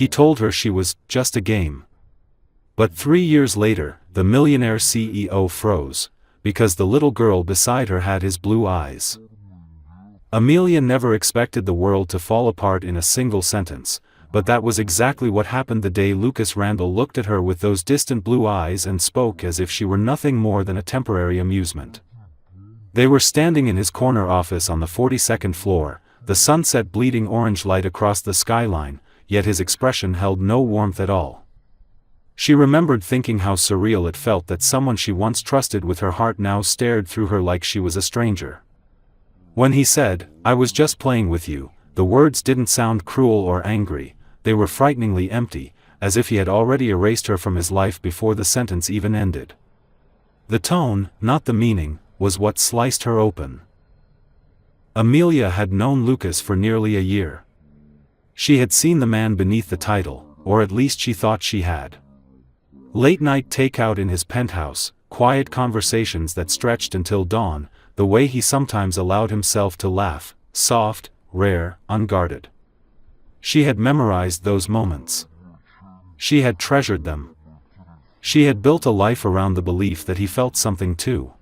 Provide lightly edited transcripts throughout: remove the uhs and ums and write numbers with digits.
He told her she was just a game. But 3 years later, the millionaire CEO froze, because the little girl beside her had his blue eyes. Amelia never expected the world to fall apart in a single sentence, but that was exactly what happened the day Lucas Randall looked at her with those distant blue eyes and spoke as if she were nothing more than a temporary amusement. They were standing in his corner office on the 42nd floor, the sunset bleeding orange light across the skyline, yet his expression held no warmth at all. She remembered thinking how surreal it felt that someone she once trusted with her heart now stared through her like she was a stranger. When he said, "I was just playing with you," the words didn't sound cruel or angry, they were frighteningly empty, as if he had already erased her from his life before the sentence even ended. The tone, not the meaning, was what sliced her open. Amelia had known Lucas for nearly a year. She had seen the man beneath the title, or at least she thought she had. Late-night takeout in his penthouse, quiet conversations that stretched until dawn, the way he sometimes allowed himself to laugh, soft, rare, unguarded. She had memorized those moments. She had treasured them. She had built a life around the belief that he felt something too.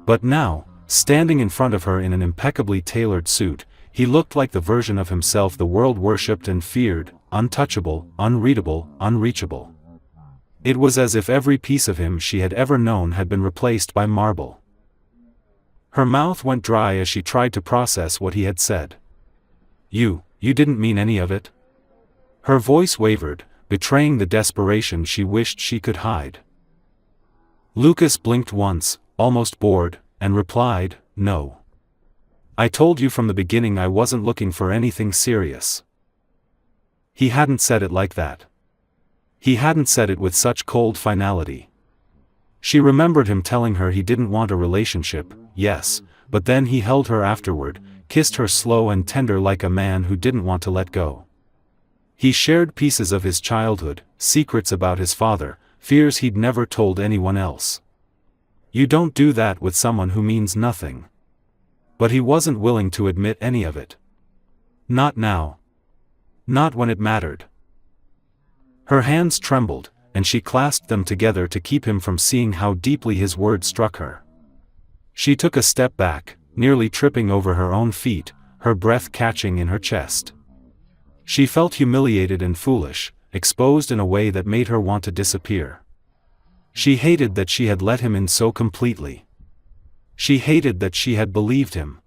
But now, standing in front of her in an impeccably tailored suit, he looked like the version of himself the world worshipped and feared, untouchable, unreadable, unreachable. It was as if every piece of him she had ever known had been replaced by marble. Her mouth went dry as she tried to process what he had said. You didn't mean any of it?" Her voice wavered, betraying the desperation she wished she could hide. Lucas blinked once, almost bored, and replied, "No. I told you from the beginning I wasn't looking for anything serious." He hadn't said it like that. He hadn't said it with such cold finality. She remembered him telling her he didn't want a relationship, yes, but then he held her afterward, kissed her slow and tender like a man who didn't want to let go. He shared pieces of his childhood, secrets about his father, fears he'd never told anyone else. You don't do that with someone who means nothing. But he wasn't willing to admit any of it. Not now. Not when it mattered. Her hands trembled, and she clasped them together to keep him from seeing how deeply his words struck her. She took a step back, nearly tripping over her own feet, her breath catching in her chest. She felt humiliated and foolish, exposed in a way that made her want to disappear. She hated that she had let him in so completely. She hated that she had believed him.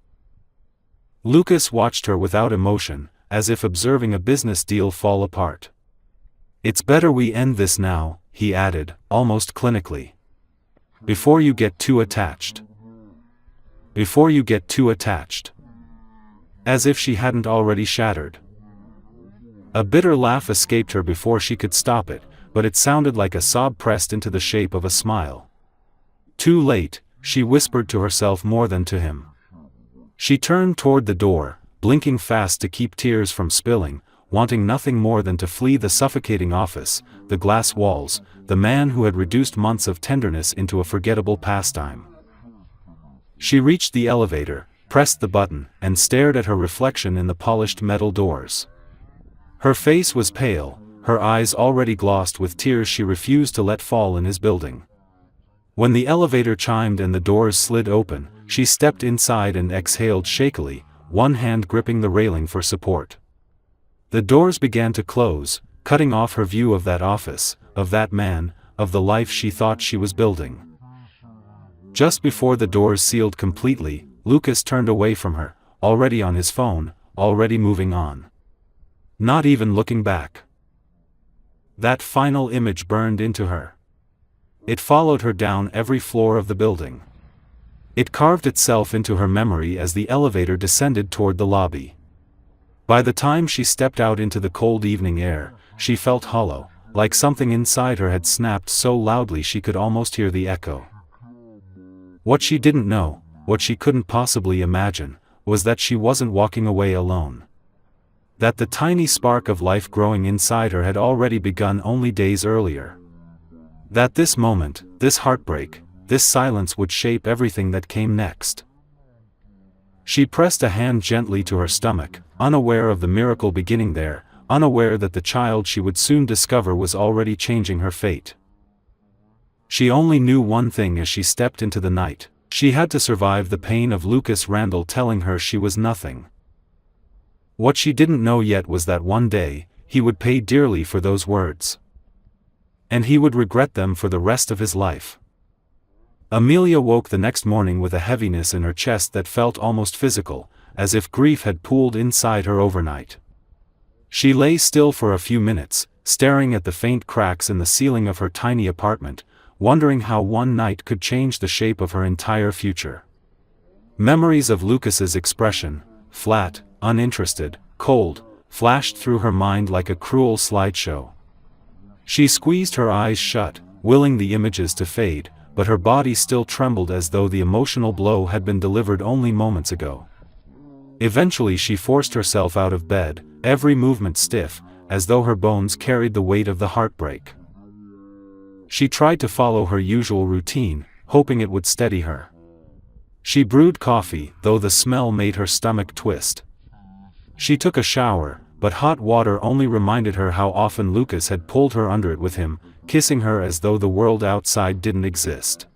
Lucas watched her without emotion, as if observing a business deal fall apart. "It's better we end this now," he added, almost clinically. "Before you get too attached. Before you get too attached." As if she hadn't already shattered. A bitter laugh escaped her before she could stop it, but it sounded like a sob pressed into the shape of a smile. Too late, she whispered to herself more than to him. She turned toward the door, blinking fast to keep tears from spilling, wanting nothing more than to flee the suffocating office, the glass walls, the man who had reduced months of tenderness into a forgettable pastime. She reached the elevator, pressed the button, and stared at her reflection in the polished metal doors. Her face was pale, her eyes already glossed with tears she refused to let fall in his building. When the elevator chimed and the doors slid open, she stepped inside and exhaled shakily, one hand gripping the railing for support. The doors began to close, cutting off her view of that office, of that man, of the life she thought she was building. Just before the doors sealed completely, Lucas turned away from her, already on his phone, already moving on. Not even looking back. That final image burned into her. It followed her down every floor of the building. It carved itself into her memory as the elevator descended toward the lobby. By the time she stepped out into the cold evening air, she felt hollow, like something inside her had snapped so loudly she could almost hear the echo. What she didn't know, what she couldn't possibly imagine, was that she wasn't walking away alone. That the tiny spark of life growing inside her had already begun only days earlier. That this moment, this heartbreak, this silence would shape everything that came next. She pressed a hand gently to her stomach, unaware of the miracle beginning there, unaware that the child she would soon discover was already changing her fate. She only knew one thing as she stepped into the night: she had to survive the pain of Lucas Randall telling her she was nothing. What she didn't know yet was that one day, he would pay dearly for those words. And he would regret them for the rest of his life. Amelia woke the next morning with a heaviness in her chest that felt almost physical, as if grief had pooled inside her overnight. She lay still for a few minutes, staring at the faint cracks in the ceiling of her tiny apartment, wondering how one night could change the shape of her entire future. Memories of Lucas's expression, flat, uninterested, cold, flashed through her mind like a cruel slideshow. She squeezed her eyes shut, willing the images to fade, but her body still trembled as though the emotional blow had been delivered only moments ago. Eventually she forced herself out of bed, every movement stiff, as though her bones carried the weight of the heartbreak. She tried to follow her usual routine, hoping it would steady her. She brewed coffee, though the smell made her stomach twist. She took a shower, but hot water only reminded her how often Lucas had pulled her under it with him, kissing her as though the world outside didn't exist.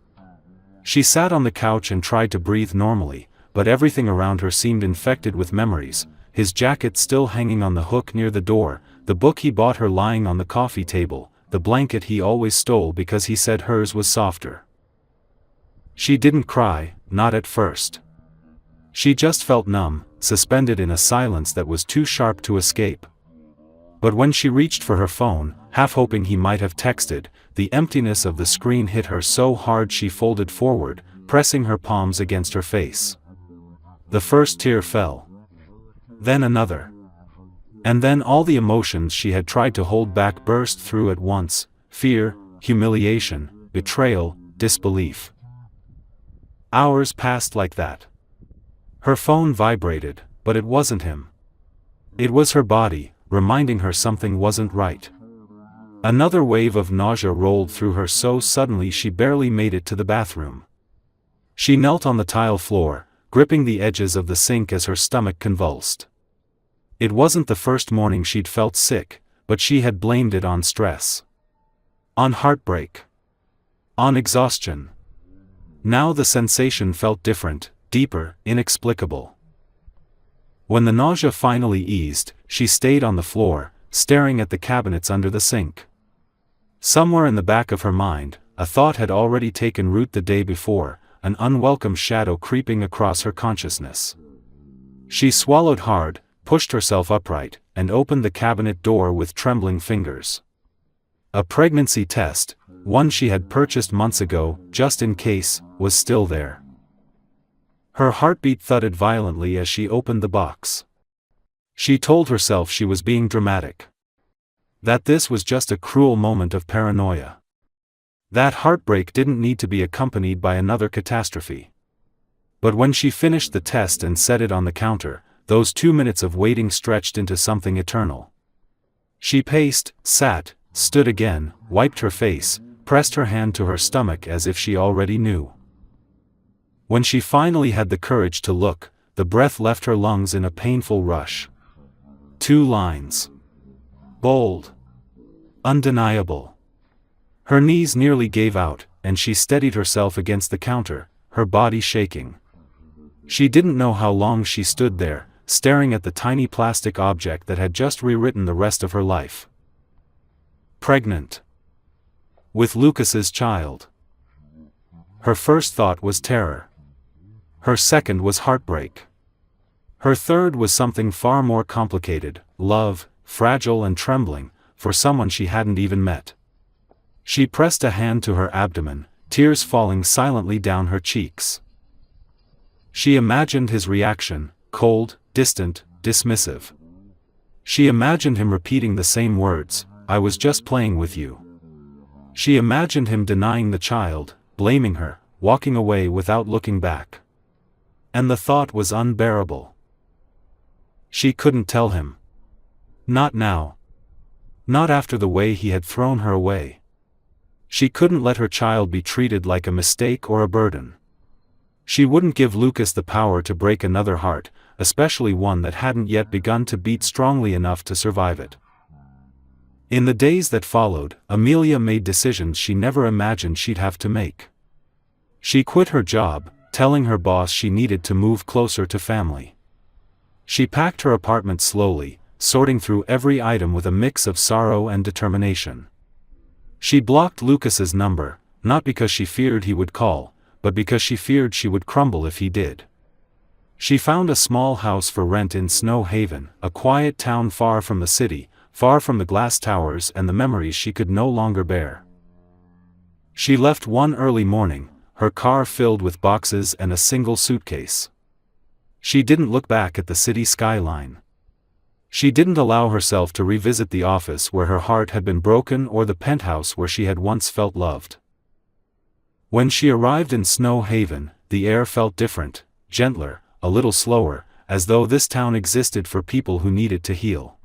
She sat on the couch and tried to breathe normally, but everything around her seemed infected with memories: his jacket still hanging on the hook near the door, the book he bought her lying on the coffee table, the blanket he always stole because he said hers was softer. She didn't cry, not at first. She just felt numb, suspended in a silence that was too sharp to escape. But when she reached for her phone, half hoping he might have texted, the emptiness of the screen hit her so hard she folded forward, pressing her palms against her face. The first tear fell. Then another. And then all the emotions she had tried to hold back burst through at once: fear, humiliation, betrayal, disbelief. Hours passed like that. Her phone vibrated, but it wasn't him. It was her body, reminding her something wasn't right. Another wave of nausea rolled through her so suddenly she barely made it to the bathroom. She knelt on the tile floor, gripping the edges of the sink as her stomach convulsed. It wasn't the first morning she'd felt sick, but she had blamed it on stress. On heartbreak. On exhaustion. Now the sensation felt different, deeper, inexplicable. When the nausea finally eased, she stayed on the floor, staring at the cabinets under the sink. Somewhere in the back of her mind, a thought had already taken root the day before, an unwelcome shadow creeping across her consciousness. She swallowed hard, pushed herself upright, and opened the cabinet door with trembling fingers. A pregnancy test, one she had purchased months ago, just in case, was still there. Her heartbeat thudded violently as she opened the box. She told herself she was being dramatic. That this was just a cruel moment of paranoia. That heartbreak didn't need to be accompanied by another catastrophe. But when she finished the test and set it on the counter, those 2 minutes of waiting stretched into something eternal. She paced, sat, stood again, wiped her face, pressed her hand to her stomach as if she already knew. When she finally had the courage to look, the breath left her lungs in a painful rush. 2 lines. Bold. Undeniable. Her knees nearly gave out, and she steadied herself against the counter, her body shaking. She didn't know how long she stood there, staring at the tiny plastic object that had just rewritten the rest of her life. Pregnant. With Lucas's child. Her first thought was terror. Her second was heartbreak. Her third was something far more complicated: love, fragile and trembling, for someone she hadn't even met. She pressed a hand to her abdomen, tears falling silently down her cheeks. She imagined his reaction: cold, distant, dismissive. She imagined him repeating the same words: "I was just playing with you." She imagined him denying the child, blaming her, walking away without looking back. And the thought was unbearable. She couldn't tell him. Not now. Not after the way he had thrown her away. She couldn't let her child be treated like a mistake or a burden. She wouldn't give Lucas the power to break another heart, especially one that hadn't yet begun to beat strongly enough to survive it. In the days that followed, Amelia made decisions she never imagined she'd have to make. She quit her job, telling her boss she needed to move closer to family. She packed her apartment slowly, sorting through every item with a mix of sorrow and determination. She blocked Lucas's number, not because she feared he would call, but because she feared she would crumble if he did. She found a small house for rent in Snow Haven, a quiet town far from the city, far from the glass towers and the memories she could no longer bear. She left one early morning, her car filled with boxes and a single suitcase. She didn't look back at the city skyline. She didn't allow herself to revisit the office where her heart had been broken or the penthouse where she had once felt loved. When she arrived in Snow Haven, the air felt different, gentler, a little slower, as though this town existed for people who needed to heal.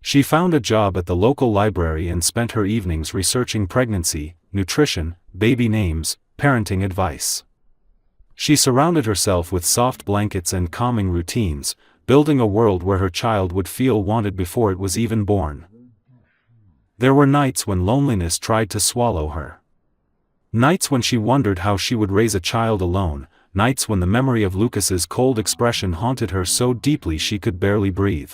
She found a job at the local library and spent her evenings researching pregnancy, nutrition, baby names, parenting advice. She surrounded herself with soft blankets and calming routines, building a world where her child would feel wanted before it was even born. There were nights when loneliness tried to swallow her. Nights when she wondered how she would raise a child alone, nights when the memory of Lucas's cold expression haunted her so deeply she could barely breathe.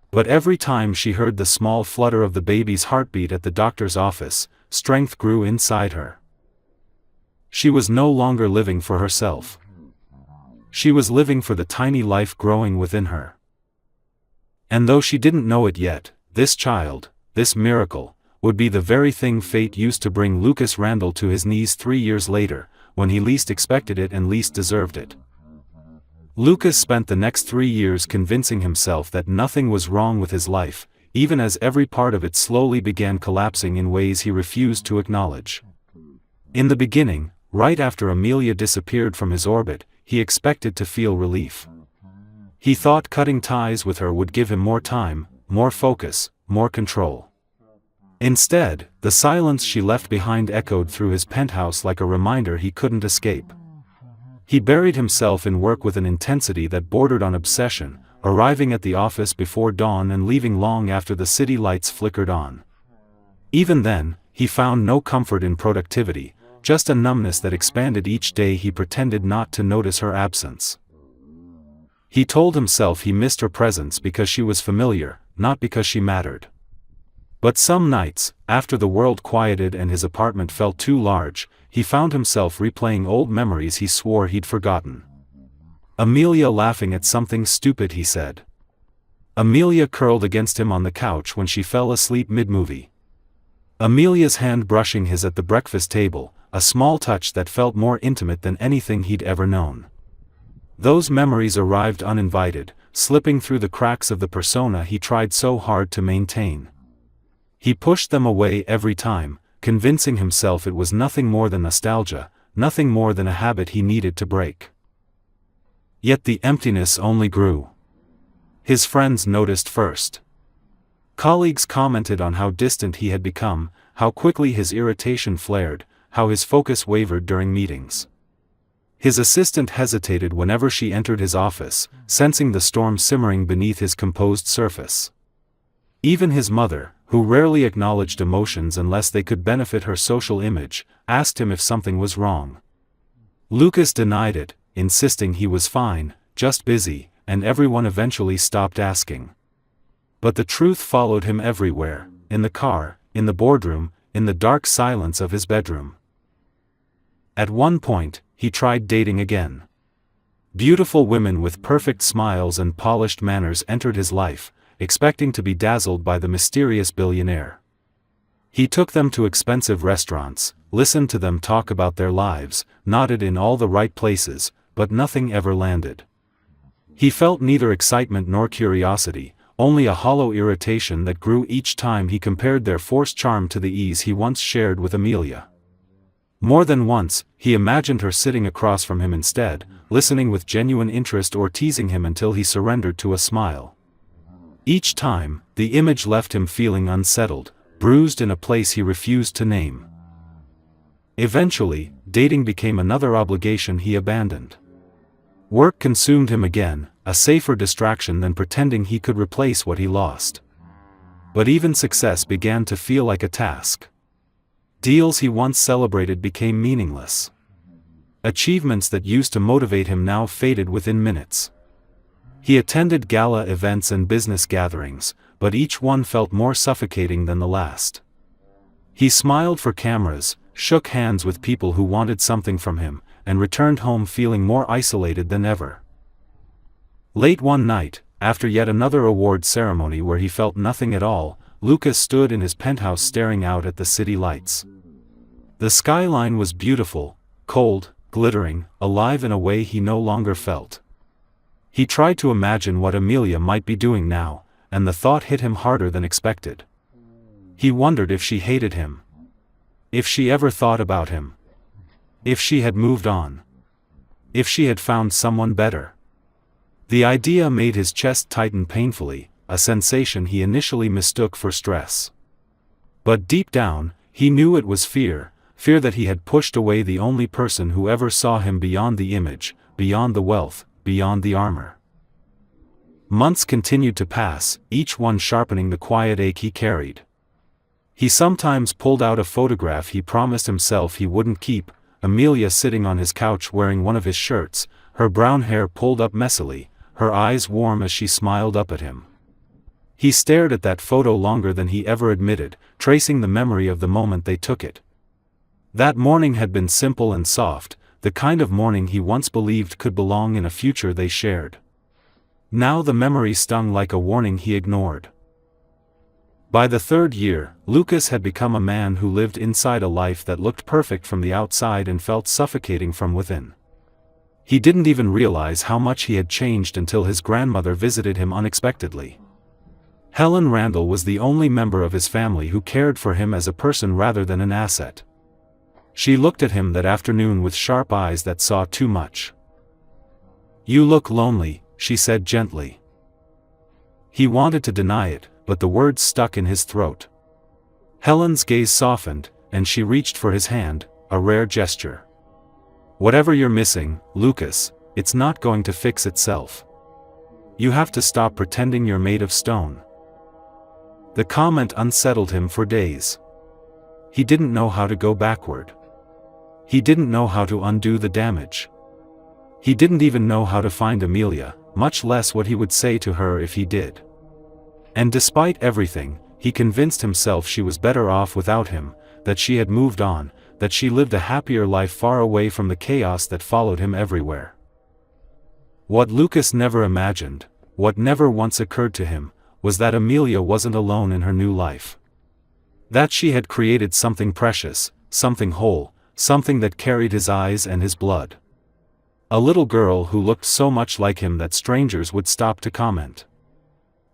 But every time she heard the small flutter of the baby's heartbeat at the doctor's office, strength grew inside her. She was no longer living for herself. She was living for the tiny life growing within her. And though she didn't know it yet, this child, this miracle, would be the very thing fate used to bring Lucas Randall to his knees 3 years later, when he least expected it and least deserved it. Lucas spent the next 3 years convincing himself that nothing was wrong with his life, even as every part of it slowly began collapsing in ways he refused to acknowledge. In the beginning, right after Amelia disappeared from his orbit, he expected to feel relief. He thought cutting ties with her would give him more time, more focus, more control. Instead, the silence she left behind echoed through his penthouse like a reminder he couldn't escape. He buried himself in work with an intensity that bordered on obsession, arriving at the office before dawn and leaving long after the city lights flickered on. Even then, he found no comfort in productivity, just a numbness that expanded each day he pretended not to notice her absence. He told himself he missed her presence because she was familiar, not because she mattered. But some nights, after the world quieted and his apartment felt too large, he found himself replaying old memories he swore he'd forgotten. Amelia laughing at something stupid he said. Amelia curled against him on the couch when she fell asleep mid-movie. Amelia's hand brushing his at the breakfast table, a small touch that felt more intimate than anything he'd ever known. Those memories arrived uninvited, slipping through the cracks of the persona he tried so hard to maintain. He pushed them away every time, convincing himself it was nothing more than nostalgia, nothing more than a habit he needed to break. Yet the emptiness only grew. His friends noticed first. Colleagues commented on how distant he had become, how quickly his irritation flared, how his focus wavered during meetings. His assistant hesitated whenever she entered his office, sensing the storm simmering beneath his composed surface. Even his mother, who rarely acknowledged emotions unless they could benefit her social image, asked him if something was wrong. Lucas denied it, insisting he was fine, just busy, and everyone eventually stopped asking. But the truth followed him everywhere, in the car, in the boardroom, in the dark silence of his bedroom. At one point, he tried dating again. Beautiful women with perfect smiles and polished manners entered his life, expecting to be dazzled by the mysterious billionaire. He took them to expensive restaurants, listened to them talk about their lives, nodded in all the right places, but nothing ever landed. He felt neither excitement nor curiosity, only a hollow irritation that grew each time he compared their forced charm to the ease he once shared with Amelia. More than once, he imagined her sitting across from him instead, listening with genuine interest or teasing him until he surrendered to a smile. Each time, the image left him feeling unsettled, bruised in a place he refused to name. Eventually, dating became another obligation he abandoned. Work consumed him again, a safer distraction than pretending he could replace what he lost. But even success began to feel like a task. Deals he once celebrated became meaningless. Achievements that used to motivate him now faded within minutes. He attended gala events and business gatherings, but each one felt more suffocating than the last. He smiled for cameras, shook hands with people who wanted something from him, and returned home feeling more isolated than ever. Late one night, after yet another award ceremony where he felt nothing at all, Lucas stood in his penthouse staring out at the city lights. The skyline was beautiful, cold, glittering, alive in a way he no longer felt. He tried to imagine what Amelia might be doing now, and the thought hit him harder than expected. He wondered if she hated him. If she ever thought about him. If she had moved on. If she had found someone better. The idea made his chest tighten painfully, a sensation he initially mistook for stress. But deep down, he knew it was fear that he had pushed away the only person who ever saw him beyond the image, beyond the wealth, beyond the armor. Months continued to pass, each one sharpening the quiet ache he carried. He sometimes pulled out a photograph he promised himself he wouldn't keep, Amelia sitting on his couch wearing one of his shirts, her brown hair pulled up messily, her eyes warm as she smiled up at him. He stared at that photo longer than he ever admitted, tracing the memory of the moment they took it. That morning had been simple and soft, the kind of morning he once believed could belong in a future they shared. Now the memory stung like a warning he ignored. By the third year, Lucas had become a man who lived inside a life that looked perfect from the outside and felt suffocating from within. He didn't even realize how much he had changed until his grandmother visited him unexpectedly. Helen Randall was the only member of his family who cared for him as a person rather than an asset. She looked at him that afternoon with sharp eyes that saw too much. "You look lonely," she said gently. He wanted to deny it, but the words stuck in his throat. Helen's gaze softened, and she reached for his hand, a rare gesture. "Whatever you're missing, Lucas, it's not going to fix itself. You have to stop pretending you're made of stone." The comment unsettled him for days. He didn't know how to go backward. He didn't know how to undo the damage. He didn't even know how to find Amelia, much less what he would say to her if he did. And despite everything, he convinced himself she was better off without him, that she had moved on, that she lived a happier life far away from the chaos that followed him everywhere. What Lucas never imagined, what never once occurred to him, was that Amelia wasn't alone in her new life. That she had created something precious, something whole, something that carried his eyes and his blood. A little girl who looked so much like him that strangers would stop to comment.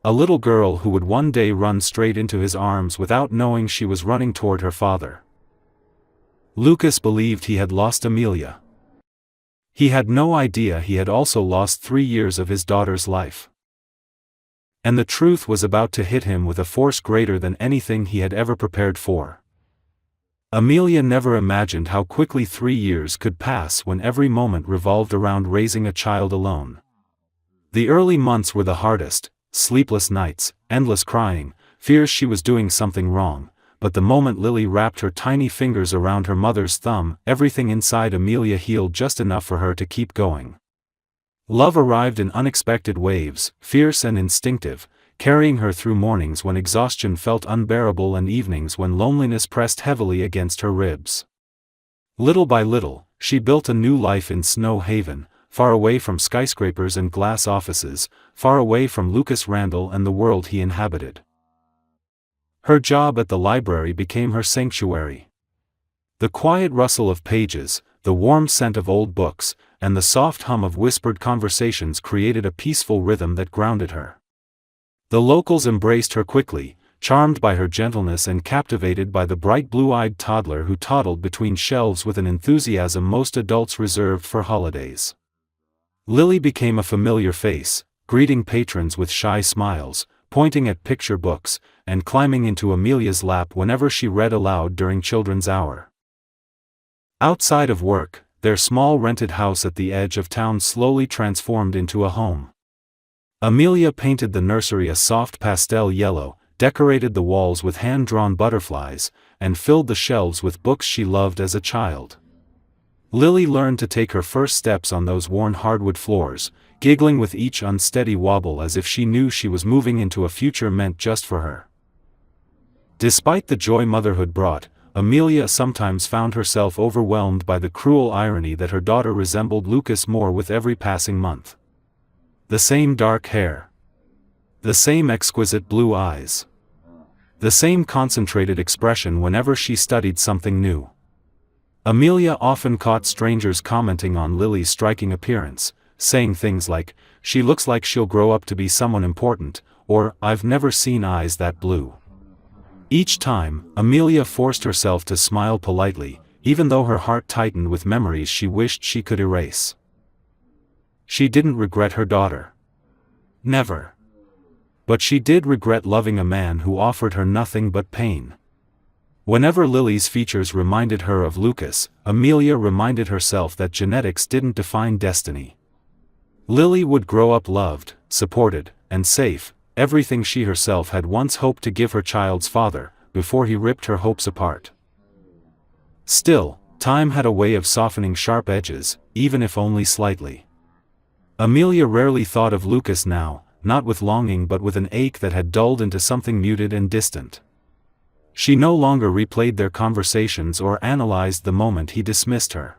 A little girl who would one day run straight into his arms without knowing she was running toward her father. Lucas believed he had lost Amelia. He had no idea he had also lost 3 years of his daughter's life. And the truth was about to hit him with a force greater than anything he had ever prepared for. Amelia never imagined how quickly 3 years could pass when every moment revolved around raising a child alone. The early months were the hardest, sleepless nights, endless crying, fears she was doing something wrong, but the moment Lily wrapped her tiny fingers around her mother's thumb, everything inside Amelia healed just enough for her to keep going. Love arrived in unexpected waves, fierce and instinctive, carrying her through mornings when exhaustion felt unbearable and evenings when loneliness pressed heavily against her ribs. Little by little, she built a new life in Snow Haven, far away from skyscrapers and glass offices, far away from Lucas Randall and the world he inhabited. Her job at the library became her sanctuary. The quiet rustle of pages, the warm scent of old books, and the soft hum of whispered conversations created a peaceful rhythm that grounded her. The locals embraced her quickly, charmed by her gentleness and captivated by the bright blue-eyed toddler who toddled between shelves with an enthusiasm most adults reserved for holidays. Lily became a familiar face, greeting patrons with shy smiles, pointing at picture books, and climbing into Amelia's lap whenever she read aloud during children's hour. Outside of work, their small rented house at the edge of town slowly transformed into a home. Amelia painted the nursery a soft pastel yellow, decorated the walls with hand-drawn butterflies, and filled the shelves with books she loved as a child. Lily learned to take her first steps on those worn hardwood floors, giggling with each unsteady wobble as if she knew she was moving into a future meant just for her. Despite the joy motherhood brought, Amelia sometimes found herself overwhelmed by the cruel irony that her daughter resembled Lucas more with every passing month. The same dark hair. The same exquisite blue eyes. The same concentrated expression whenever she studied something new. Amelia often caught strangers commenting on Lily's striking appearance, saying things like, "She looks like she'll grow up to be someone important," or, "I've never seen eyes that blue." Each time, Amelia forced herself to smile politely, even though her heart tightened with memories she wished she could erase. She didn't regret her daughter. Never. But she did regret loving a man who offered her nothing but pain. Whenever Lily's features reminded her of Lucas, Amelia reminded herself that genetics didn't define destiny. Lily would grow up loved, supported, and safe, everything she herself had once hoped to give her child's father, before he ripped her hopes apart. Still, time had a way of softening sharp edges, even if only slightly. Amelia rarely thought of Lucas now, not with longing but with an ache that had dulled into something muted and distant. She no longer replayed their conversations or analyzed the moment he dismissed her.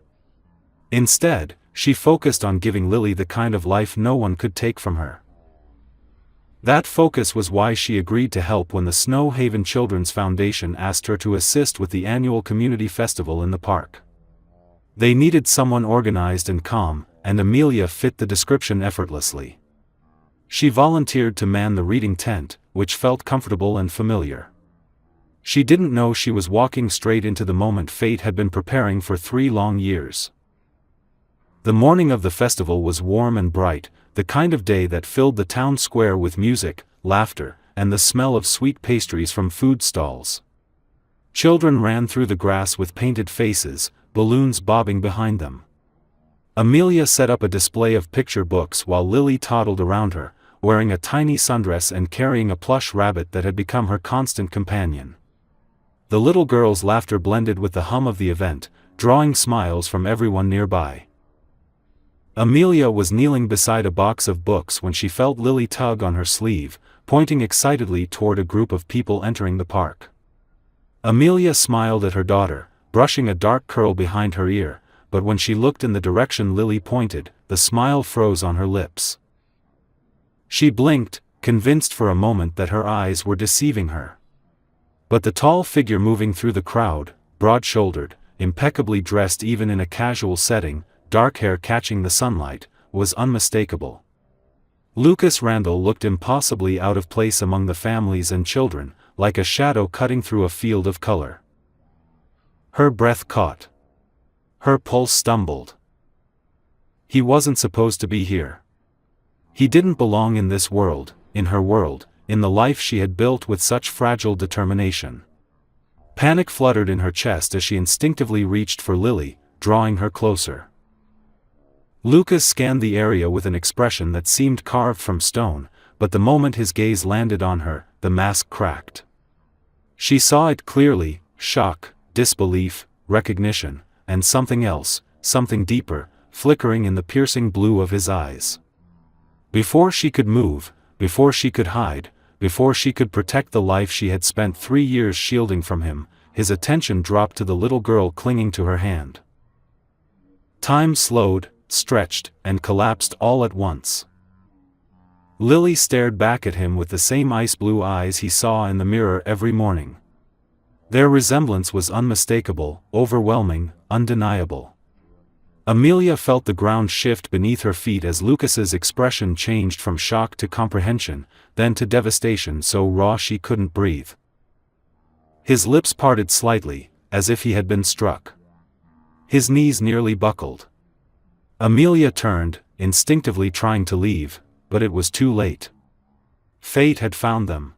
Instead, she focused on giving Lily the kind of life no one could take from her. That focus was why she agreed to help when the Snow Haven Children's Foundation asked her to assist with the annual community festival in the park. They needed someone organized and calm, and Amelia fit the description effortlessly. She volunteered to man the reading tent, which felt comfortable and familiar. She didn't know she was walking straight into the moment fate had been preparing for 3 long years. The morning of the festival was warm and bright, the kind of day that filled the town square with music, laughter, and the smell of sweet pastries from food stalls. Children ran through the grass with painted faces, balloons bobbing behind them. Amelia set up a display of picture books while Lily toddled around her, wearing a tiny sundress and carrying a plush rabbit that had become her constant companion. The little girl's laughter blended with the hum of the event, drawing smiles from everyone nearby. Amelia was kneeling beside a box of books when she felt Lily tug on her sleeve, pointing excitedly toward a group of people entering the park. Amelia smiled at her daughter, brushing a dark curl behind her ear, but when she looked in the direction Lily pointed, the smile froze on her lips. She blinked, convinced for a moment that her eyes were deceiving her. But the tall figure moving through the crowd, broad-shouldered, impeccably dressed even in a casual setting, dark hair catching the sunlight, was unmistakable. Lucas Randall looked impossibly out of place among the families and children, like a shadow cutting through a field of color. Her breath caught. Her pulse stumbled. He wasn't supposed to be here. He didn't belong in this world, in her world, in the life she had built with such fragile determination. Panic fluttered in her chest as she instinctively reached for Lily, drawing her closer. Lucas scanned the area with an expression that seemed carved from stone, but the moment his gaze landed on her, the mask cracked. She saw it clearly: shock, disbelief, recognition, and something else, something deeper, flickering in the piercing blue of his eyes. Before she could move, before she could hide, before she could protect the life she had spent 3 years shielding from him, his attention dropped to the little girl clinging to her hand. Time slowed, stretched, and collapsed all at once. Lily stared back at him with the same ice-blue eyes he saw in the mirror every morning. Their resemblance was unmistakable, overwhelming, undeniable. Amelia felt the ground shift beneath her feet as Lucas's expression changed from shock to comprehension, then to devastation so raw she couldn't breathe. His lips parted slightly, as if he had been struck. His knees nearly buckled. Amelia turned, instinctively trying to leave, but it was too late. Fate had found them.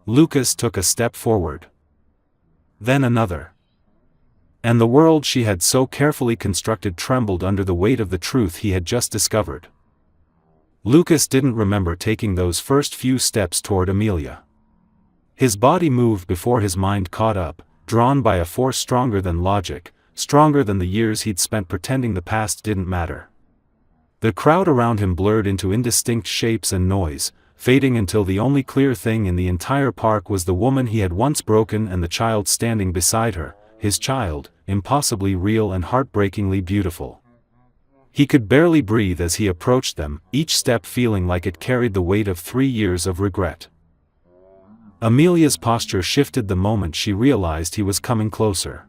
Lucas took a step forward. Then another. And the world she had so carefully constructed trembled under the weight of the truth he had just discovered. Lucas didn't remember taking those first few steps toward Amelia. His body moved before his mind caught up, drawn by a force stronger than logic, stronger than the years he'd spent pretending the past didn't matter. The crowd around him blurred into indistinct shapes and noise, fading until the only clear thing in the entire park was the woman he had once broken and the child standing beside her, his child, impossibly real and heartbreakingly beautiful. He could barely breathe as he approached them, each step feeling like it carried the weight of 3 years of regret. Amelia's posture shifted the moment she realized he was coming closer.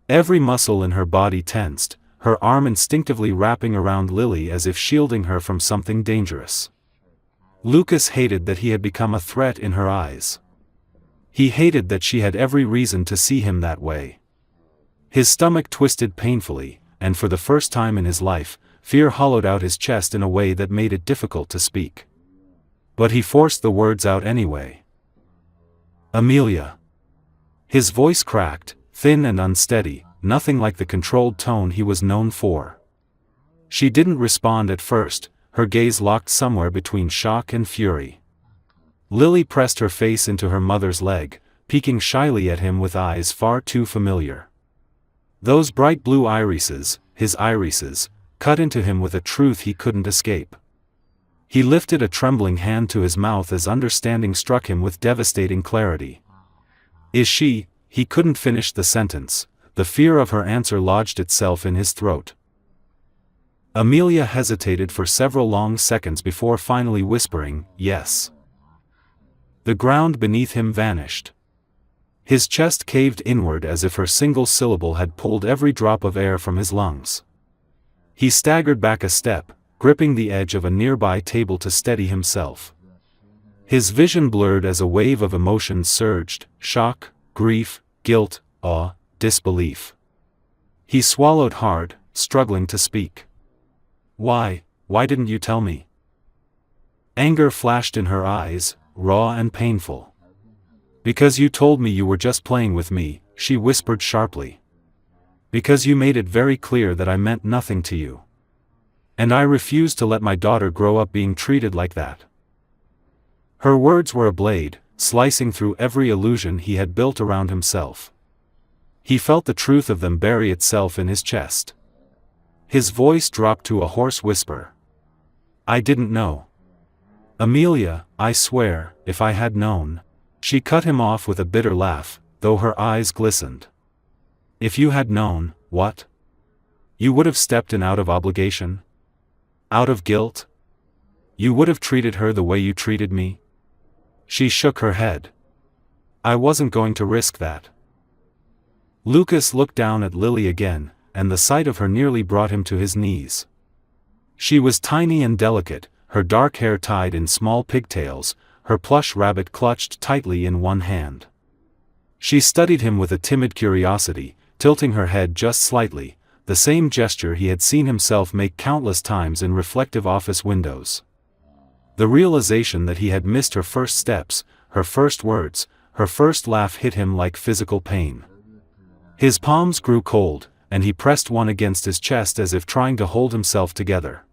Every muscle in her body tensed, her arm instinctively wrapping around Lily as if shielding her from something dangerous. Lucas hated that he had become a threat in her eyes. He hated that she had every reason to see him that way. His stomach twisted painfully, and for the first time in his life, fear hollowed out his chest in a way that made it difficult to speak. But he forced the words out anyway. "Amelia." His voice cracked, thin and unsteady, nothing like the controlled tone he was known for. She didn't respond at first, her gaze locked somewhere between shock and fury. Lily pressed her face into her mother's leg, peeking shyly at him with eyes far too familiar. Those bright blue irises, his irises, cut into him with a truth he couldn't escape. He lifted a trembling hand to his mouth as understanding struck him with devastating clarity. "Is she?" He couldn't finish the sentence, the fear of her answer lodged itself in his throat. Amelia hesitated for several long seconds before finally whispering, "Yes." The ground beneath him vanished. His chest caved inward as if her single syllable had pulled every drop of air from his lungs. He staggered back a step, gripping the edge of a nearby table to steady himself. His vision blurred as a wave of emotions surged: shock, grief, guilt, awe, disbelief. He swallowed hard, struggling to speak. Why didn't you tell me?" Anger flashed in her eyes, raw and painful. "Because you told me you were just playing with me," she whispered sharply. "Because you made it very clear that I meant nothing to you. And I refused to let my daughter grow up being treated like that." Her words were a blade, slicing through every illusion he had built around himself. He felt the truth of them bury itself in his chest. His voice dropped to a hoarse whisper. "I didn't know. Amelia, I swear, if I had known." She cut him off with a bitter laugh, though her eyes glistened. "If you had known, what? You would have stepped in out of obligation? Out of guilt? You would have treated her the way you treated me?" She shook her head. "I wasn't going to risk that." Lucas looked down at Lily again, and the sight of her nearly brought him to his knees. She was tiny and delicate, her dark hair tied in small pigtails, her plush rabbit clutched tightly in one hand. She studied him with a timid curiosity, tilting her head just slightly, the same gesture he had seen himself make countless times in reflective office windows. The realization that he had missed her first steps, her first words, her first laugh hit him like physical pain. His palms grew cold, and he pressed one against his chest as if trying to hold himself together.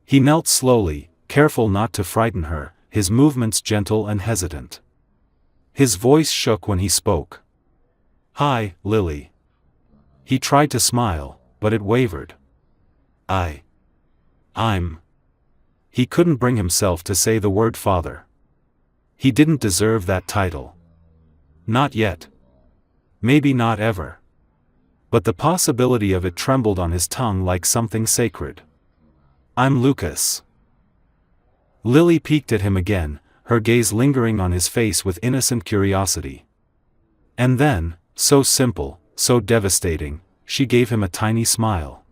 He knelt slowly, careful not to frighten her, his movements gentle and hesitant. His voice shook when he spoke. "Hi, Lily." He tried to smile, but it wavered. I'm. He couldn't bring himself to say the word father. He didn't deserve that title. Not yet. Maybe not ever. But the possibility of it trembled on his tongue like something sacred. "I'm Lucas." Lily peeked at him again, her gaze lingering on his face with innocent curiosity. And then, so simple, so devastating, she gave him a tiny smile.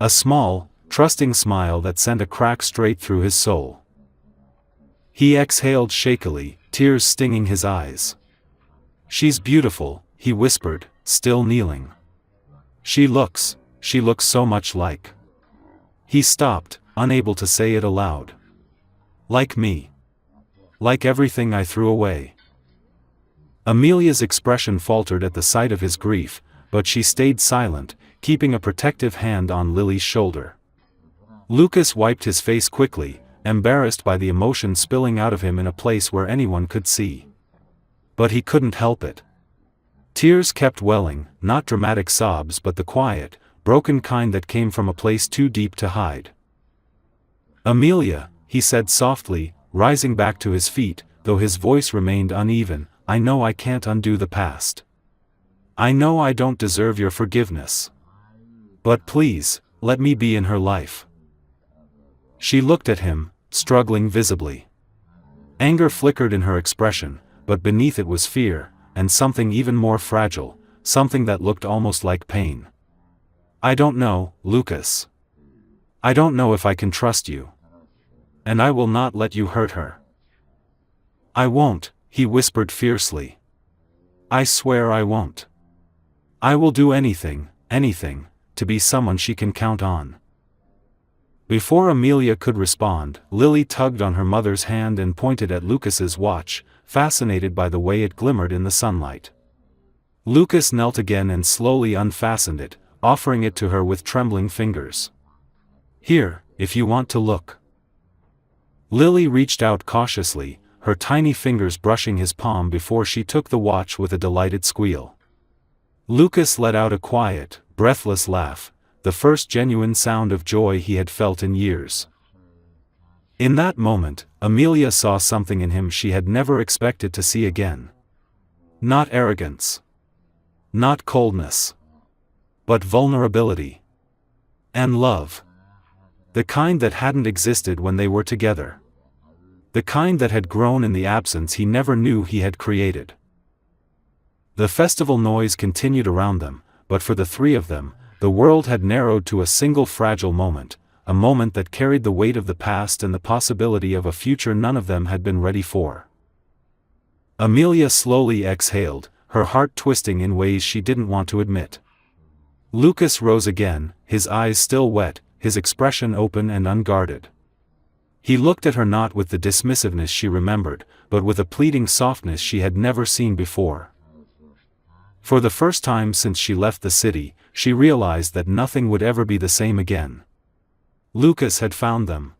A small, trusting smile that sent a crack straight through his soul. He exhaled shakily, tears stinging his eyes. "She's beautiful," he whispered, still kneeling. She looks so much like." He stopped, unable to say it aloud. "Like me. Like everything I threw away." Amelia's expression faltered at the sight of his grief, but she stayed silent, keeping a protective hand on Lily's shoulder. Lucas wiped his face quickly, embarrassed by the emotion spilling out of him in a place where anyone could see. But he couldn't help it. Tears kept welling, not dramatic sobs but the quiet, broken kind that came from a place too deep to hide. "Amelia," he said softly, rising back to his feet, though his voice remained uneven, "I know I can't undo the past. I know I don't deserve your forgiveness. But please, let me be in her life." She looked at him, struggling visibly. Anger flickered in her expression, but beneath it was fear, and something even more fragile, something that looked almost like pain. "I don't know, Lucas. I don't know if I can trust you. And I will not let you hurt her." "I won't," he whispered fiercely. "I swear I won't. I will do anything, anything, to be someone she can count on." Before Amelia could respond, Lily tugged on her mother's hand and pointed at Lucas's watch, fascinated by the way it glimmered in the sunlight. Lucas knelt again and slowly unfastened it, offering it to her with trembling fingers. "Here, if you want to look." Lily reached out cautiously, her tiny fingers brushing his palm before she took the watch with a delighted squeal. Lucas let out a quiet, breathless laugh, the first genuine sound of joy he had felt in years. In that moment, Amelia saw something in him she had never expected to see again. Not arrogance. Not coldness. But vulnerability. And love. The kind that hadn't existed when they were together. The kind that had grown in the absence he never knew he had created. The festival noise continued around them, but for the three of them, the world had narrowed to a single fragile moment, a moment that carried the weight of the past and the possibility of a future none of them had been ready for. Amelia slowly exhaled, her heart twisting in ways she didn't want to admit. Lucas rose again, his eyes still wet, his expression open and unguarded. He looked at her not with the dismissiveness she remembered, but with a pleading softness she had never seen before. For the first time since she left the city, she realized that nothing would ever be the same again. Lucas had found them.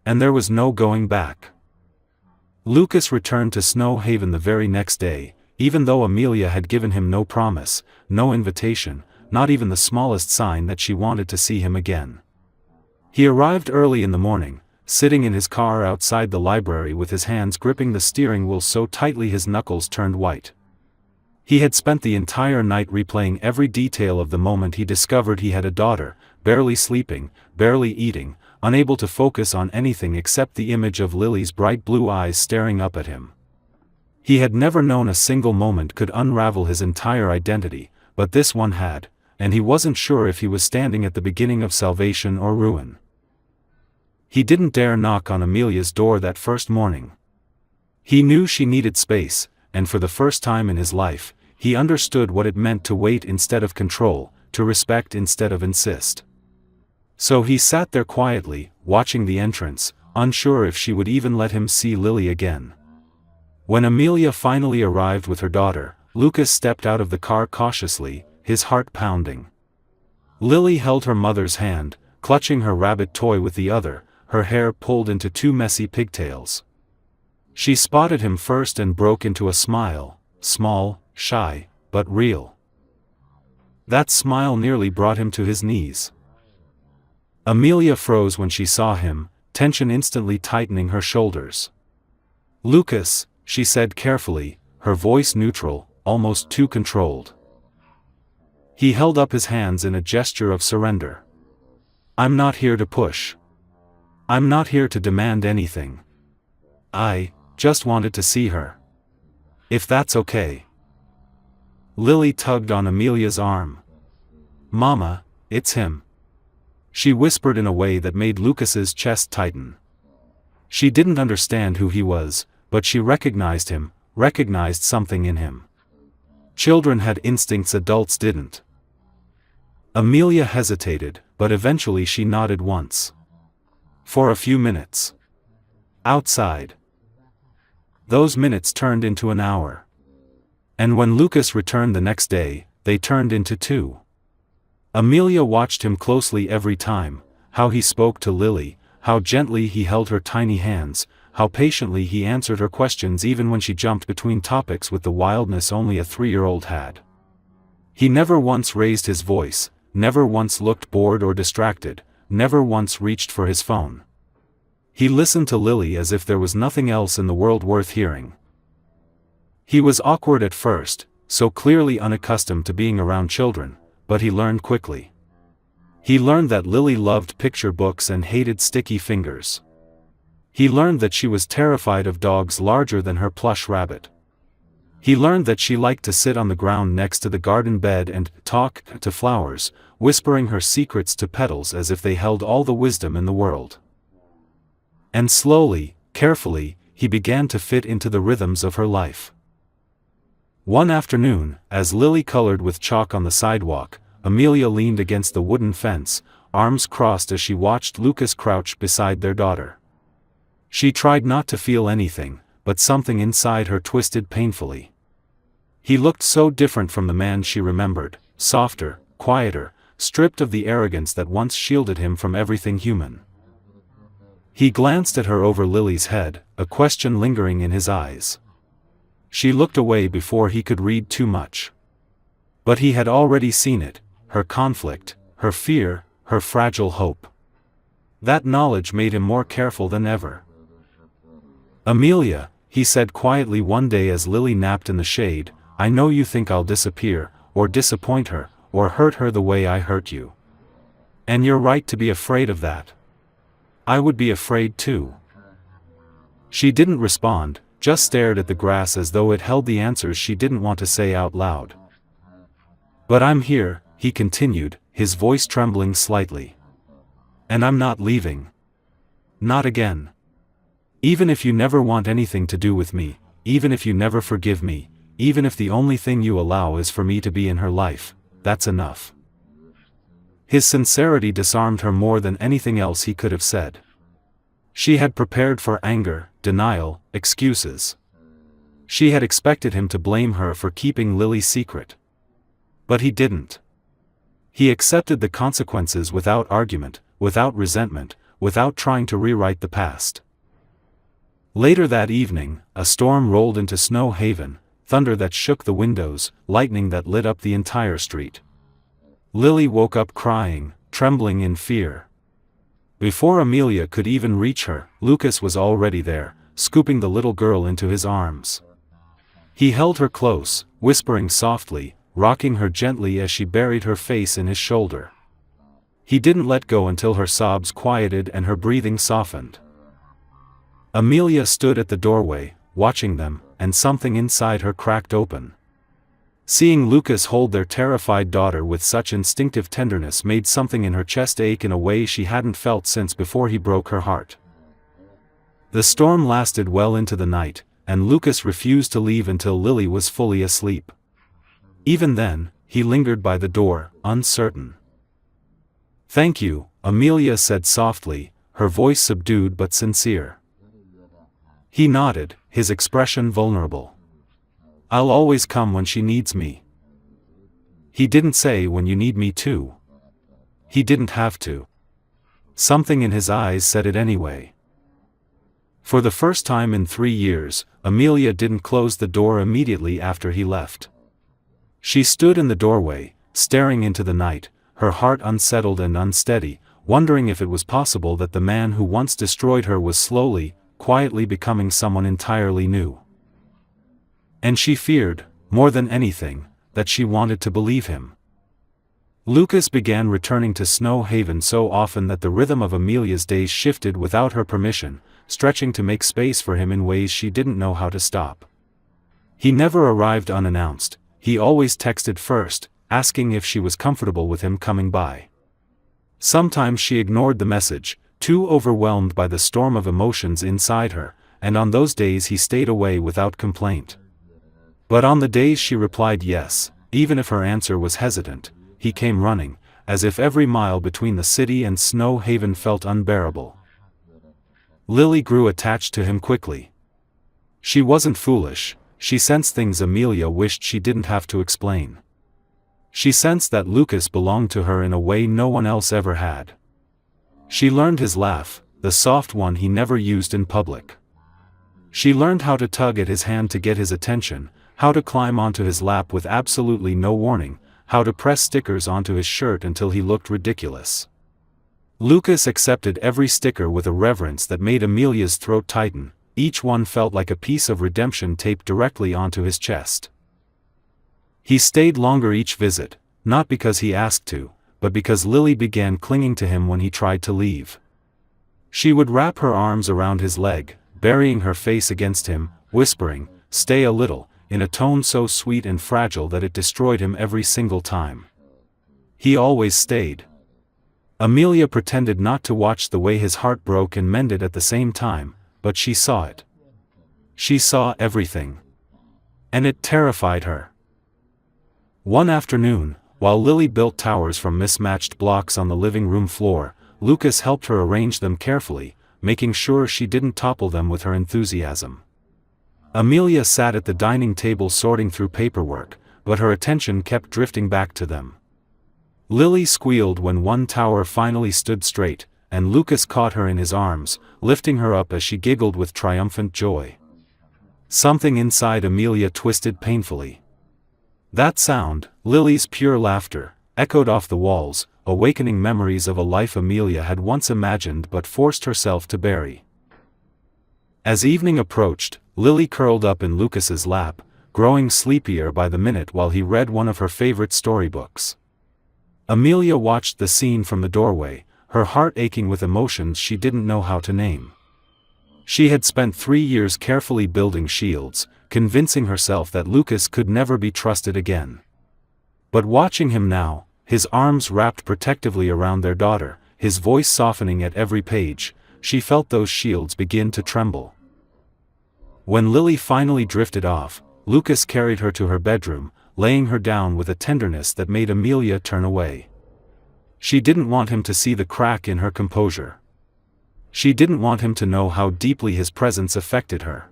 And there was no going back. Lucas returned to Snow Haven the very next day, even though Amelia had given him no promise, no invitation, not even the smallest sign that she wanted to see him again. He arrived early in the morning, sitting in his car outside the library with his hands gripping the steering wheel so tightly his knuckles turned white. He had spent the entire night replaying every detail of the moment he discovered he had a daughter, barely sleeping, barely eating, unable to focus on anything except the image of Lily's bright blue eyes staring up at him. He had never known a single moment could unravel his entire identity, but this one had, and he wasn't sure if he was standing at the beginning of salvation or ruin. He didn't dare knock on Amelia's door that first morning. He knew she needed space, and for the first time in his life, he understood what it meant to wait instead of control, to respect instead of insist. So he sat there quietly, watching the entrance, unsure if she would even let him see Lily again. When Amelia finally arrived with her daughter, Lucas stepped out of the car cautiously, his heart pounding. Lily held her mother's hand, clutching her rabbit toy with the other, her hair pulled into two messy pigtails. She spotted him first and broke into a smile, small, shy, but real. That smile nearly brought him to his knees. Amelia froze when she saw him, tension instantly tightening her shoulders. "Lucas," she said carefully, her voice neutral, almost too controlled. He held up his hands in a gesture of surrender. "I'm not here to push. I'm not here to demand anything. I just wanted to see her. If that's okay." Lily tugged on Amelia's arm. "Mama, it's him," she whispered in a way that made Lucas's chest tighten. She didn't understand who he was, but she recognized him, recognized something in him. Children had instincts adults didn't. Amelia hesitated, but eventually she nodded once. For a few minutes. Outside. Those minutes turned into an hour. And when Lucas returned the next day, they turned into 2. Amelia watched him closely every time, how he spoke to Lily, how gently he held her tiny hands, how patiently he answered her questions even when she jumped between topics with the wildness only a 3-year-old had. He never once raised his voice, never once looked bored or distracted, never once reached for his phone. He listened to Lily as if there was nothing else in the world worth hearing. He was awkward at first, so clearly unaccustomed to being around children, but he learned quickly. He learned that Lily loved picture books and hated sticky fingers. He learned that she was terrified of dogs larger than her plush rabbit. He learned that she liked to sit on the ground next to the garden bed and talk to flowers, whispering her secrets to petals as if they held all the wisdom in the world. And slowly, carefully, he began to fit into the rhythms of her life. One afternoon, as Lily colored with chalk on the sidewalk, Amelia leaned against the wooden fence, arms crossed as she watched Lucas crouch beside their daughter. She tried not to feel anything, but something inside her twisted painfully. He looked so different from the man she remembered, softer, quieter, stripped of the arrogance that once shielded him from everything human. He glanced at her over Lily's head, a question lingering in his eyes. She looked away before he could read too much. But he had already seen it, her conflict, her fear, her fragile hope. That knowledge made him more careful than ever. "Amelia," he said quietly one day as Lily napped in the shade, "I know you think I'll disappear, or disappoint her, or hurt her the way I hurt you. And you're right to be afraid of that. I would be afraid too." She didn't respond, just stared at the grass as though it held the answers she didn't want to say out loud. "But I'm here," he continued, his voice trembling slightly. "And I'm not leaving. Not again. Even if you never want anything to do with me, even if you never forgive me, even if the only thing you allow is for me to be in her life, that's enough." His sincerity disarmed her more than anything else he could have said. She had prepared for anger, denial, excuses. She had expected him to blame her for keeping Lily's secret. But he didn't. He accepted the consequences without argument, without resentment, without trying to rewrite the past. Later that evening, a storm rolled into Snow Haven, thunder that shook the windows, lightning that lit up the entire street. Lily woke up crying, trembling in fear. Before Amelia could even reach her, Lucas was already there, scooping the little girl into his arms. He held her close, whispering softly, rocking her gently as she buried her face in his shoulder. He didn't let go until her sobs quieted and her breathing softened. Amelia stood at the doorway, watching them, and something inside her cracked open. Seeing Lucas hold their terrified daughter with such instinctive tenderness made something in her chest ache in a way she hadn't felt since before he broke her heart. The storm lasted well into the night, and Lucas refused to leave until Lily was fully asleep. Even then, he lingered by the door, uncertain. "Thank you," Amelia said softly, her voice subdued but sincere. He nodded, his expression vulnerable. "I'll always come when she needs me." He didn't say when you need me too. He didn't have to. Something in his eyes said it anyway. For the first time in 3 years, Amelia didn't close the door immediately after he left. She stood in the doorway, staring into the night, her heart unsettled and unsteady, wondering if it was possible that the man who once destroyed her was slowly, quietly becoming someone entirely new. And she feared, more than anything, that she wanted to believe him. Lucas began returning to Snow Haven so often that the rhythm of Amelia's days shifted without her permission, stretching to make space for him in ways she didn't know how to stop. He never arrived unannounced, he always texted first, asking if she was comfortable with him coming by. Sometimes she ignored the message, too overwhelmed by the storm of emotions inside her, and on those days he stayed away without complaint. But on the days she replied yes, even if her answer was hesitant, he came running, as if every mile between the city and Snow Haven felt unbearable. Lily grew attached to him quickly. She wasn't foolish, she sensed things Amelia wished she didn't have to explain. She sensed that Lucas belonged to her in a way no one else ever had. She learned his laugh, the soft one he never used in public. She learned how to tug at his hand to get his attention, how to climb onto his lap with absolutely no warning, how to press stickers onto his shirt until he looked ridiculous. Lucas accepted every sticker with a reverence that made Amelia's throat tighten. Each one felt like a piece of redemption taped directly onto his chest. He stayed longer each visit, not because he asked to, but because Lily began clinging to him when he tried to leave. She would wrap her arms around his leg, burying her face against him, whispering, "Stay a little," in a tone so sweet and fragile that it destroyed him every single time. He always stayed. Amelia pretended not to watch the way his heart broke and mended at the same time, but she saw it. She saw everything. And it terrified her. One afternoon, while Lily built towers from mismatched blocks on the living room floor, Lucas helped her arrange them carefully, making sure she didn't topple them with her enthusiasm. Amelia sat at the dining table sorting through paperwork, but her attention kept drifting back to them. Lily squealed when one tower finally stood straight, and Lucas caught her in his arms, lifting her up as she giggled with triumphant joy. Something inside Amelia twisted painfully. That sound, Lily's pure laughter, echoed off the walls, awakening memories of a life Amelia had once imagined but forced herself to bury. As evening approached, Lily curled up in Lucas's lap, growing sleepier by the minute while he read one of her favorite storybooks. Amelia watched the scene from the doorway, her heart aching with emotions she didn't know how to name. She had spent 3 years carefully building shields, convincing herself that Lucas could never be trusted again. But watching him now, his arms wrapped protectively around their daughter, his voice softening at every page, she felt those shields begin to tremble. When Lily finally drifted off, Lucas carried her to her bedroom, laying her down with a tenderness that made Amelia turn away. She didn't want him to see the crack in her composure. She didn't want him to know how deeply his presence affected her.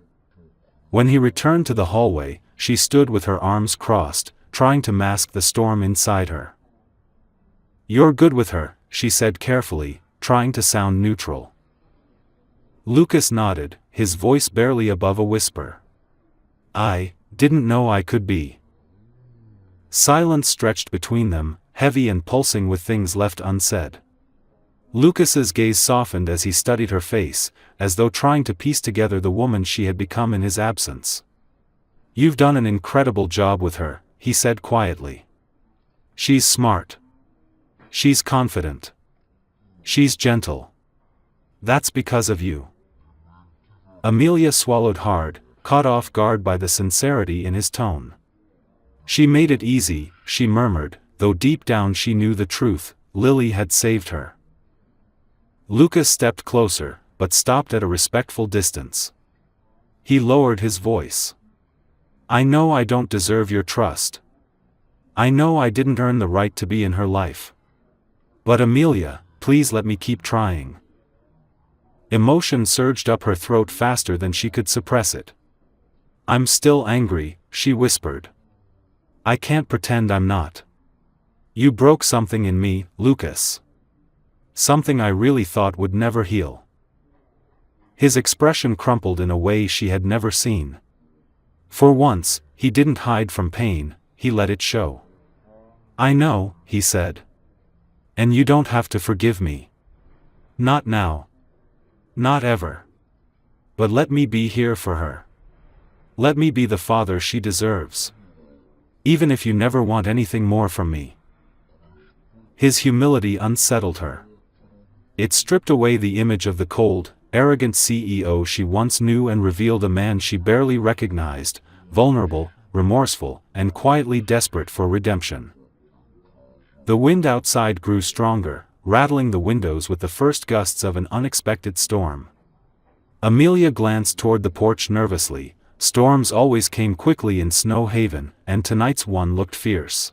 When he returned to the hallway, she stood with her arms crossed, trying to mask the storm inside her. "You're good with her," she said carefully, trying to sound neutral. Lucas nodded, his voice barely above a whisper. "I didn't know I could be." Silence stretched between them, heavy and pulsing with things left unsaid. Lucas's gaze softened as he studied her face, as though trying to piece together the woman she had become in his absence. "You've done an incredible job with her," he said quietly. "She's smart. She's confident. She's gentle. That's because of you." Amelia swallowed hard, caught off guard by the sincerity in his tone. "She made it easy," she murmured, though deep down she knew the truth, Lily had saved her. Lucas stepped closer, but stopped at a respectful distance. He lowered his voice. "I know I don't deserve your trust. I know I didn't earn the right to be in her life. But Amelia, please let me keep trying." Emotion surged up her throat faster than she could suppress it. "I'm still angry," she whispered. "I can't pretend I'm not. You broke something in me, Lucas. Something I really thought would never heal." His expression crumpled in a way she had never seen. For once, he didn't hide from pain, he let it show. "I know," he said. "And you don't have to forgive me. Not now. Not ever. But let me be here for her. Let me be the father she deserves. Even if you never want anything more from me." His humility unsettled her. It stripped away the image of the cold, arrogant CEO she once knew and revealed a man she barely recognized, vulnerable, remorseful, and quietly desperate for redemption. The wind outside grew stronger, rattling the windows with the first gusts of an unexpected storm. Amelia glanced toward the porch nervously. Storms always came quickly in Snow Haven, and tonight's one looked fierce.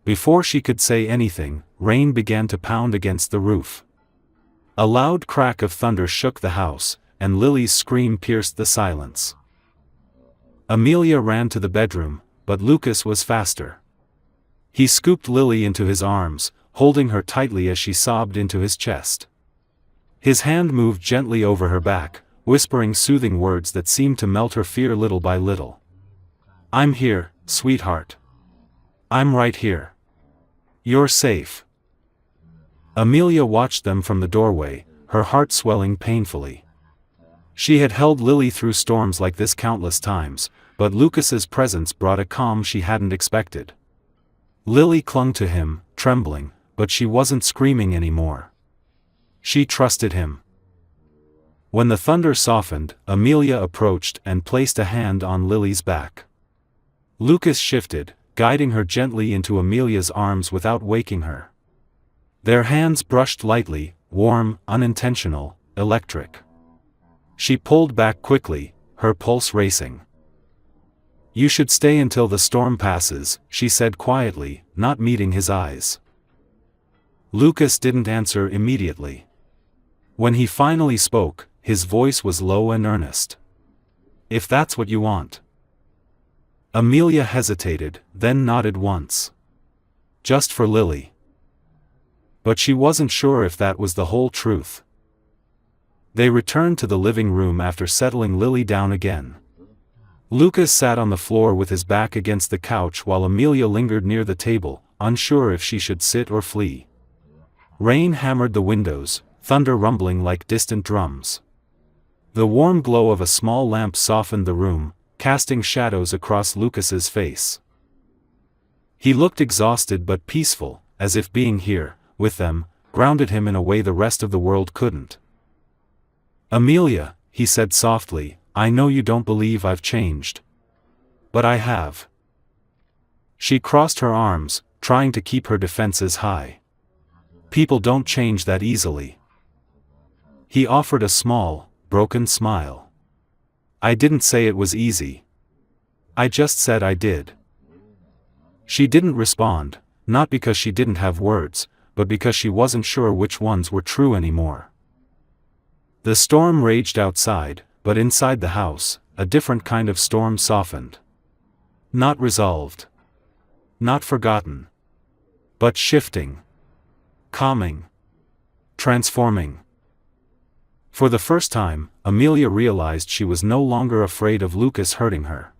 Before she could say anything, rain began to pound against the roof. A loud crack of thunder shook the house, and Lily's scream pierced the silence. Amelia ran to the bedroom, but Lucas was faster. He scooped Lily into his arms, holding her tightly as she sobbed into his chest. His hand moved gently over her back, whispering soothing words that seemed to melt her fear little by little. "I'm here, sweetheart. I'm right here. You're safe." Amelia watched them from the doorway, her heart swelling painfully. She had held Lily through storms like this countless times, but Lucas's presence brought a calm she hadn't expected. Lily clung to him, trembling, but she wasn't screaming anymore. She trusted him. When the thunder softened, Amelia approached and placed a hand on Lily's back. Lucas shifted, guiding her gently into Amelia's arms without waking her. Their hands brushed lightly, warm, unintentional, electric. She pulled back quickly, her pulse racing. "You should stay until the storm passes," she said quietly, not meeting his eyes. Lucas didn't answer immediately. When he finally spoke, his voice was low and earnest. "If that's what you want." Amelia hesitated, then nodded once. "Just for Lily." But she wasn't sure if that was the whole truth. They returned to the living room after settling Lily down again. Lucas sat on the floor with his back against the couch while Amelia lingered near the table, unsure if she should sit or flee. Rain hammered the windows, thunder rumbling like distant drums. The warm glow of a small lamp softened the room, casting shadows across Lucas's face. He looked exhausted but peaceful, as if being here, with them, grounded him in a way the rest of the world couldn't. "Amelia," he said softly, "I know you don't believe I've changed. But I have." She crossed her arms, trying to keep her defenses high. "People don't change that easily." He offered a small, broken smile. "I didn't say it was easy. I just said I did." She didn't respond, not because she didn't have words, but because she wasn't sure which ones were true anymore. The storm raged outside, but inside the house, a different kind of storm softened. Not resolved. Not forgotten. But shifting. Calming. Transforming. For the first time, Amelia realized she was no longer afraid of Lucas hurting her.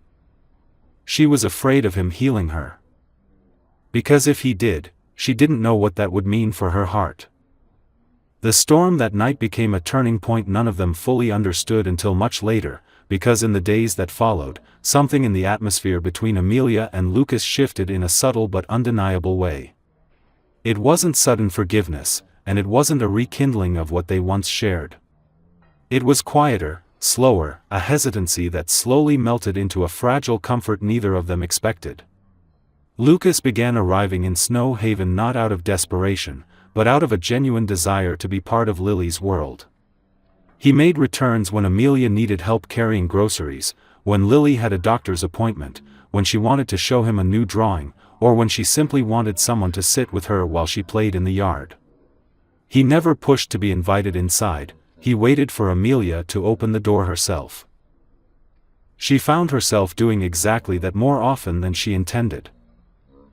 She was afraid of him healing her. Because if he did, she didn't know what that would mean for her heart. The storm that night became a turning point none of them fully understood until much later, because in the days that followed, something in the atmosphere between Amelia and Lucas shifted in a subtle but undeniable way. It wasn't sudden forgiveness, and it wasn't a rekindling of what they once shared. It was quieter, slower, a hesitancy that slowly melted into a fragile comfort neither of them expected. Lucas began arriving in Snow Haven not out of desperation, but out of a genuine desire to be part of Lily's world. He made returns when Amelia needed help carrying groceries, when Lily had a doctor's appointment, when she wanted to show him a new drawing, or when she simply wanted someone to sit with her while she played in the yard. He never pushed to be invited inside, he waited for Amelia to open the door herself. She found herself doing exactly that more often than she intended.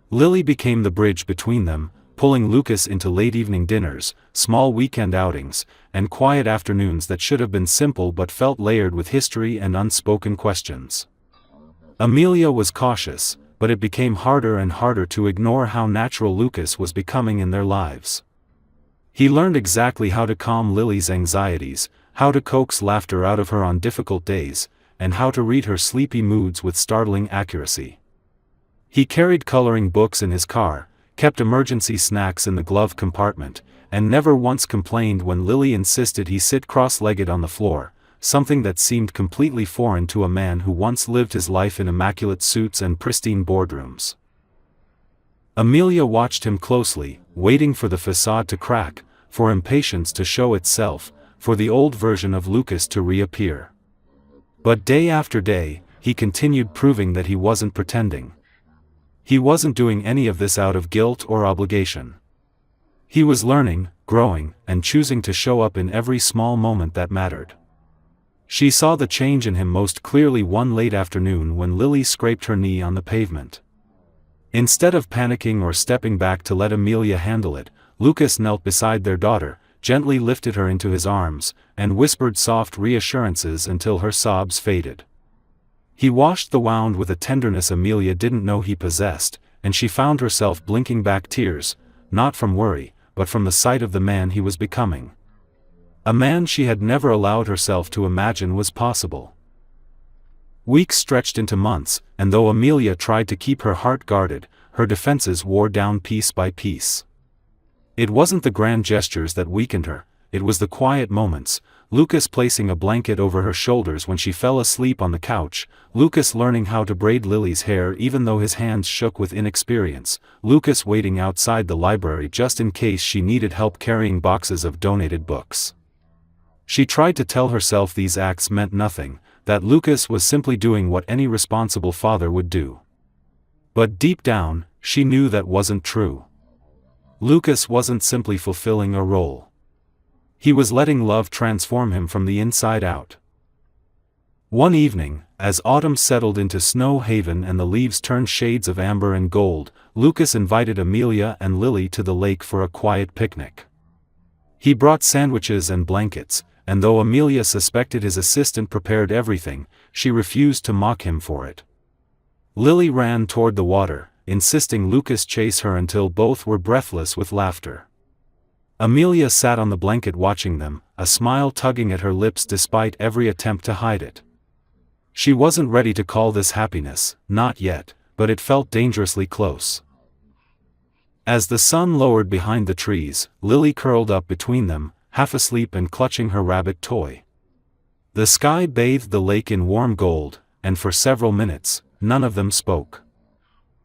Lily became the bridge between them, pulling Lucas into late-evening dinners, small weekend outings, and quiet afternoons that should have been simple but felt layered with history and unspoken questions. Amelia was cautious, but it became harder and harder to ignore how natural Lucas was becoming in their lives. He learned exactly how to calm Lily's anxieties, how to coax laughter out of her on difficult days, and how to read her sleepy moods with startling accuracy. He carried coloring books in his car, kept emergency snacks in the glove compartment, and never once complained when Lily insisted he sit cross-legged on the floor, something that seemed completely foreign to a man who once lived his life in immaculate suits and pristine boardrooms. Amelia watched him closely, waiting for the facade to crack, for impatience to show itself, for the old version of Lucas to reappear. But day after day, he continued proving that he wasn't pretending. He wasn't doing any of this out of guilt or obligation. He was learning, growing, and choosing to show up in every small moment that mattered. She saw the change in him most clearly one late afternoon when Lily scraped her knee on the pavement. Instead of panicking or stepping back to let Amelia handle it, Lucas knelt beside their daughter, gently lifted her into his arms, and whispered soft reassurances until her sobs faded. He washed the wound with a tenderness Amelia didn't know he possessed, and she found herself blinking back tears, not from worry, but from the sight of the man he was becoming. A man she had never allowed herself to imagine was possible. Weeks stretched into months, and though Amelia tried to keep her heart guarded, her defenses wore down piece by piece. It wasn't the grand gestures that weakened her, it was the quiet moments, Lucas placing a blanket over her shoulders when she fell asleep on the couch, Lucas learning how to braid Lily's hair even though his hands shook with inexperience, Lucas waiting outside the library just in case she needed help carrying boxes of donated books. She tried to tell herself these acts meant nothing, that Lucas was simply doing what any responsible father would do. But deep down, she knew that wasn't true. Lucas wasn't simply fulfilling a role. He was letting love transform him from the inside out. One evening, as autumn settled into Snow Haven and the leaves turned shades of amber and gold, Lucas invited Amelia and Lily to the lake for a quiet picnic. He brought sandwiches and blankets, and though Amelia suspected his assistant prepared everything, she refused to mock him for it. Lily ran toward the water, insisting Lucas chase her until both were breathless with laughter. Amelia sat on the blanket watching them, a smile tugging at her lips despite every attempt to hide it. She wasn't ready to call this happiness, not yet, but it felt dangerously close. As the sun lowered behind the trees, Lily curled up between them, half asleep and clutching her rabbit toy. The sky bathed the lake in warm gold, and for several minutes, none of them spoke.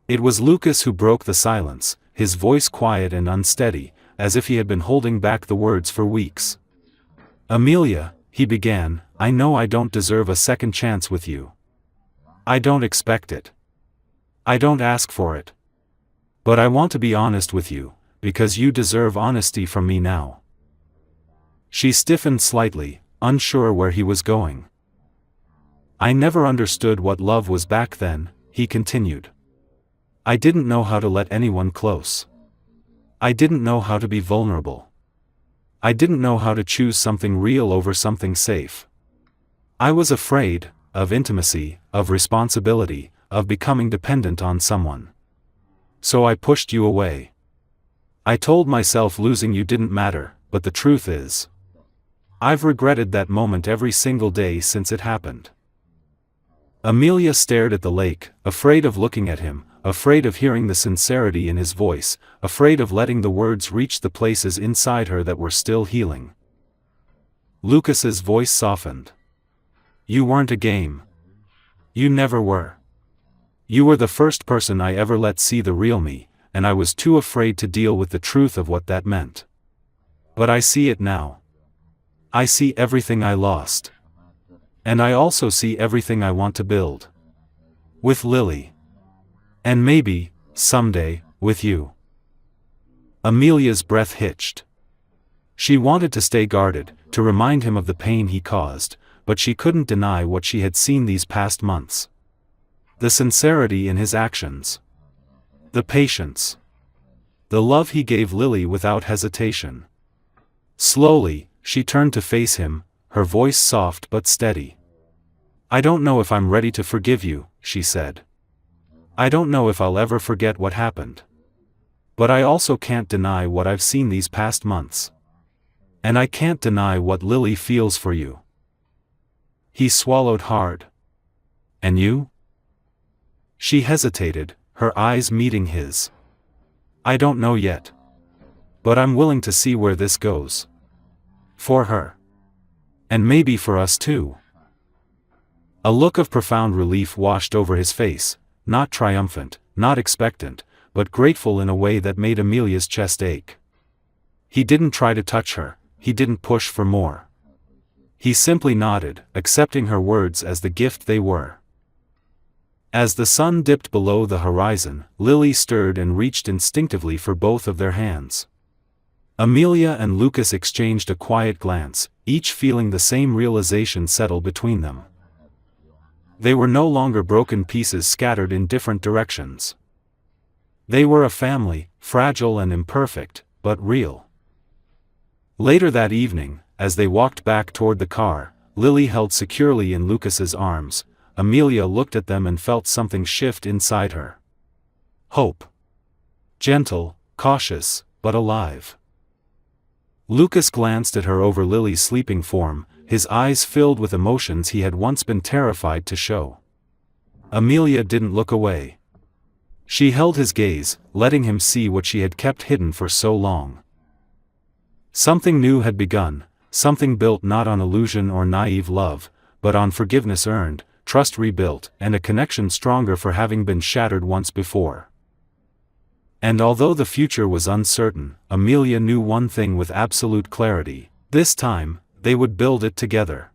It was Lucas who broke the silence, his voice quiet and unsteady, as if he had been holding back the words for weeks. "Amelia," he began, "I know I don't deserve a second chance with you. I don't expect it. I don't ask for it. But I want to be honest with you, because you deserve honesty from me now." She stiffened slightly, unsure where he was going. "I never understood what love was back then," he continued. "I didn't know how to let anyone close. I didn't know how to be vulnerable. I didn't know how to choose something real over something safe. I was afraid of intimacy, of responsibility, of becoming dependent on someone. So I pushed you away. I told myself losing you didn't matter, but the truth is, I've regretted that moment every single day since it happened." Amelia stared at the lake, afraid of looking at him, afraid of hearing the sincerity in his voice, afraid of letting the words reach the places inside her that were still healing. Lucas's voice softened. "You weren't a game. You never were. You were the first person I ever let see the real me, and I was too afraid to deal with the truth of what that meant. But I see it now. I see everything I lost. And I also see everything I want to build. With Lily. And maybe, someday, with you." Amelia's breath hitched. She wanted to stay guarded, to remind him of the pain he caused, but she couldn't deny what she had seen these past months. The sincerity in his actions. The patience. The love he gave Lily without hesitation. Slowly, she turned to face him, her voice soft but steady. "I don't know if I'm ready to forgive you," she said. "I don't know if I'll ever forget what happened. But I also can't deny what I've seen these past months. And I can't deny what Lily feels for you." He swallowed hard. "And you?" She hesitated, her eyes meeting his. "I don't know yet. But I'm willing to see where this goes. For her. And maybe for us too." A look of profound relief washed over his face, not triumphant, not expectant, but grateful in a way that made Amelia's chest ache. He didn't try to touch her, he didn't push for more. He simply nodded, accepting her words as the gift they were. As the sun dipped below the horizon, Lily stirred and reached instinctively for both of their hands. Amelia and Lucas exchanged a quiet glance, each feeling the same realization settle between them. They were no longer broken pieces scattered in different directions. They were a family, fragile and imperfect, but real. Later that evening, as they walked back toward the car, Lily held securely in Lucas's arms, Amelia looked at them and felt something shift inside her. Hope. Gentle, cautious, but alive. Lucas glanced at her over Lily's sleeping form, his eyes filled with emotions he had once been terrified to show. Amelia didn't look away. She held his gaze, letting him see what she had kept hidden for so long. Something new had begun, something built not on illusion or naive love, but on forgiveness earned, trust rebuilt, and a connection stronger for having been shattered once before. And although the future was uncertain, Amelia knew one thing with absolute clarity: this time, they would build it together.